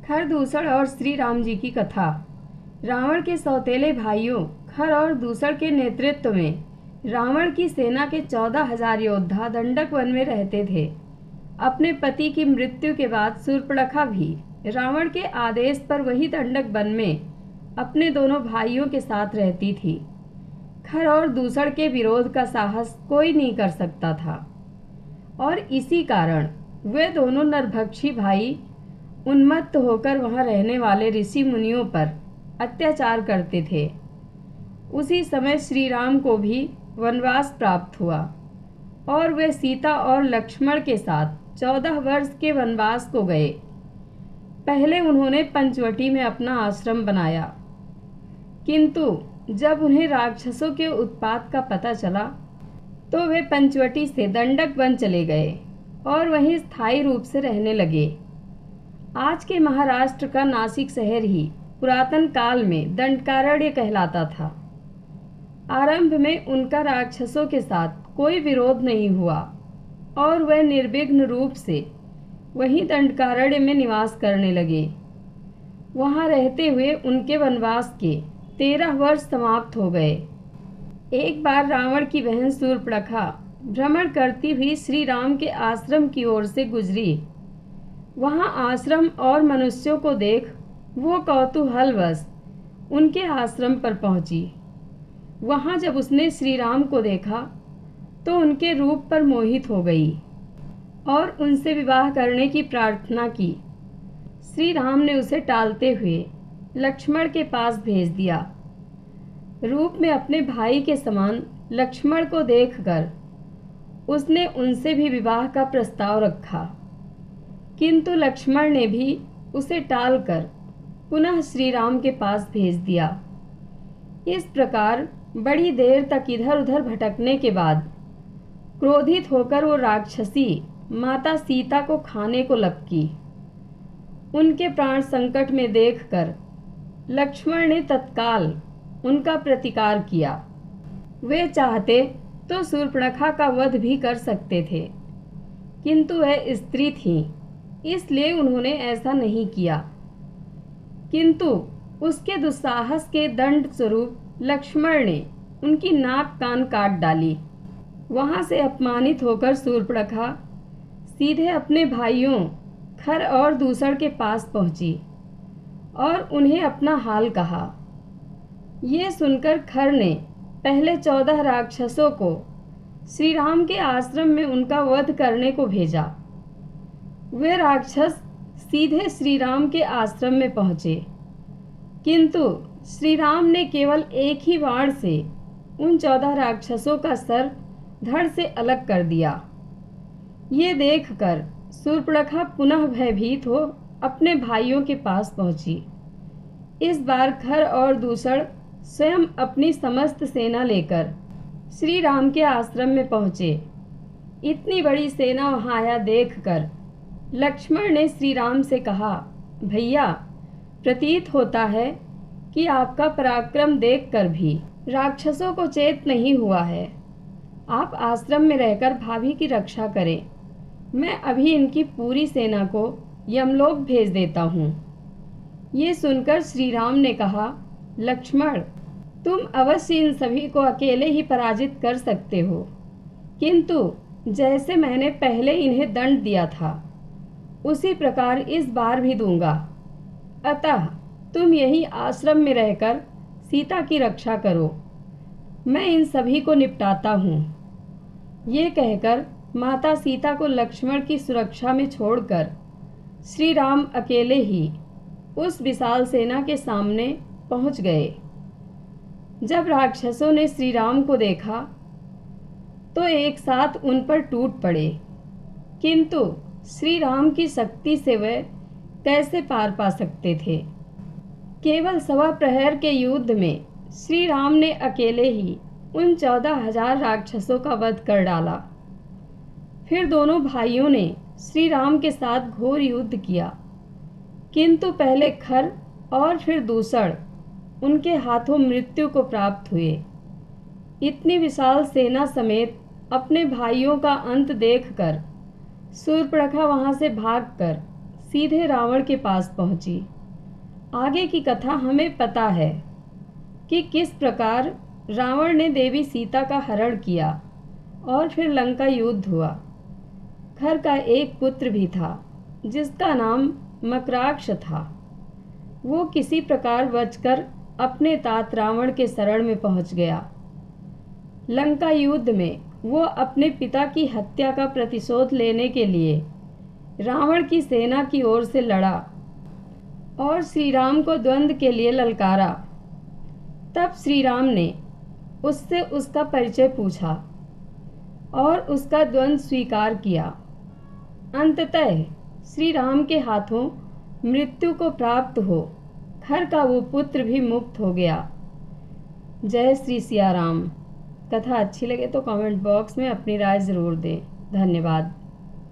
खर दूसर और श्री राम जी की कथा। रावण के सौतेले भाइयों खर और दूसर के नेतृत्व में रावण की सेना के 14,000 योद्धा दंडक वन में रहते थे। अपने पति की मृत्यु के बाद शूर्पणखा भी रावण के आदेश पर वही दंडक वन में अपने दोनों भाइयों के साथ रहती थी। खर और दूसर के विरोध का साहस कोई नहीं कर सकता था और इसी कारण वे दोनों नरभक्षी भाई उन्मत्त होकर वहां रहने वाले ऋषि मुनियों पर अत्याचार करते थे। उसी समय श्री राम को भी वनवास प्राप्त हुआ और वे सीता और लक्ष्मण के साथ 14 वर्ष के वनवास को गए। पहले उन्होंने पंचवटी में अपना आश्रम बनाया, किंतु जब उन्हें राक्षसों के उत्पात का पता चला तो वे पंचवटी से दंडक वन चले गए और वहीं स्थायी रूप से रहने लगे। आज के महाराष्ट्र का नासिक शहर ही पुरातन काल में दंडकारण्य कहलाता था। आरंभ में उनका राक्षसों के साथ कोई विरोध नहीं हुआ और वे निर्विघ्न रूप से वहीं दंडकारण्य में निवास करने लगे। वहां रहते हुए उनके वनवास के 13 वर्ष समाप्त हो गए। एक बार रावण की बहन शूर्पणखा भ्रमण करती हुई श्री राम के आश्रम की ओर से गुजरी। वहां आश्रम और मनुष्यों को देख वो कौतूहलवश उनके आश्रम पर पहुंची। वहां जब उसने श्री राम को देखा तो उनके रूप पर मोहित हो गई और उनसे विवाह करने की प्रार्थना की। श्री राम ने उसे टालते हुए लक्ष्मण के पास भेज दिया। रूप में अपने भाई के समान लक्ष्मण को देखकर उसने उनसे भी विवाह का प्रस्ताव रखा, किंतु लक्ष्मण ने भी उसे टालकर पुनः श्री राम के पास भेज दिया। इस प्रकार बड़ी देर तक इधर उधर भटकने के बाद क्रोधित होकर वो राक्षसी माता सीता को खाने को लपकी। उनके प्राण संकट में देखकर लक्ष्मण ने तत्काल उनका प्रतिकार किया। वे चाहते तो शूर्पणखा का वध भी कर सकते थे, किंतु वह स्त्री थी, इसलिए उन्होंने ऐसा नहीं किया। किंतु उसके दुस्साहस के दंड स्वरूप लक्ष्मण ने उनकी नाक कान काट डाली। वहां से अपमानित होकर शूर्पणखा सीधे अपने भाइयों खर और दूसर के पास पहुंची और उन्हें अपना हाल कहा। ये सुनकर खर ने पहले 14 राक्षसों को श्री राम के आश्रम में उनका वध करने को भेजा। वे राक्षस सीधे श्री राम के आश्रम में पहुंचे, किंतु श्री राम ने केवल एक ही बाण से उन 14 राक्षसों का सर धड़ से अलग कर दिया। ये देखकर शूर्पणखा पुनः भयभीत हो अपने भाइयों के पास पहुंची। इस बार खर और दूसर स्वयं अपनी समस्त सेना लेकर श्री राम के आश्रम में पहुंचे। इतनी बड़ी सेना वहां आया देखकर लक्ष्मण ने श्री राम से कहा, भैया, प्रतीत होता है कि आपका पराक्रम देखकर भी राक्षसों को चेत नहीं हुआ है। आप आश्रम में रहकर भाभी की रक्षा करें। मैं अभी इनकी पूरी सेना को यमलोक भेज देता हूँ। ये सुनकर श्री राम ने कहा, लक्ष्मण, तुम अवश्य इन सभी को अकेले ही पराजित कर सकते हो, किंतु जैसे मैंने पहले इन्हें दंड दिया था उसी प्रकार इस बार भी दूंगा। अतः तुम यही आश्रम में रहकर सीता की रक्षा करो, मैं इन सभी को निपटाता हूँ। ये कहकर माता सीता को लक्ष्मण की सुरक्षा में छोड़कर श्री राम अकेले ही उस विशाल सेना के सामने पहुंच गए। जब राक्षसों ने श्री राम को देखा तो एक साथ उन पर टूट पड़े, किंतु श्री राम की शक्ति से वे कैसे पार पा सकते थे। केवल 1.25 प्रहर के युद्ध में श्री राम ने अकेले ही उन 14,000 राक्षसों का वध कर डाला। फिर दोनों भाइयों ने श्री राम के साथ घोर युद्ध किया, किंतु पहले खर और फिर दूसर उनके हाथों मृत्यु को प्राप्त हुए। इतनी विशाल सेना समेत अपने भाइयों का अंत देखकर शूर्पणखा वहां से भागकर सीधे रावण के पास पहुंची। आगे की कथा हमें पता है कि किस प्रकार रावण ने देवी सीता का हरण किया और फिर लंका युद्ध हुआ। खर का एक पुत्र भी था जिसका नाम मकराक्ष था। वो किसी प्रकार बचकर अपने तात रावण के शरण में पहुंच गया। लंका युद्ध में वो अपने पिता की हत्या का प्रतिशोध लेने के लिए रावण की सेना की ओर से लड़ा और श्री राम को द्वंद्व के लिए ललकारा। तब श्री राम ने उससे उसका परिचय पूछा और उसका द्वंद्व स्वीकार किया। अंततः श्री राम के हाथों मृत्यु को प्राप्त हो खर का वो पुत्र भी मुक्त हो गया। जय श्री सिया राम। कथा अच्छी लगे तो कमेंट बॉक्स में अपनी राय ज़रूर दें। धन्यवाद।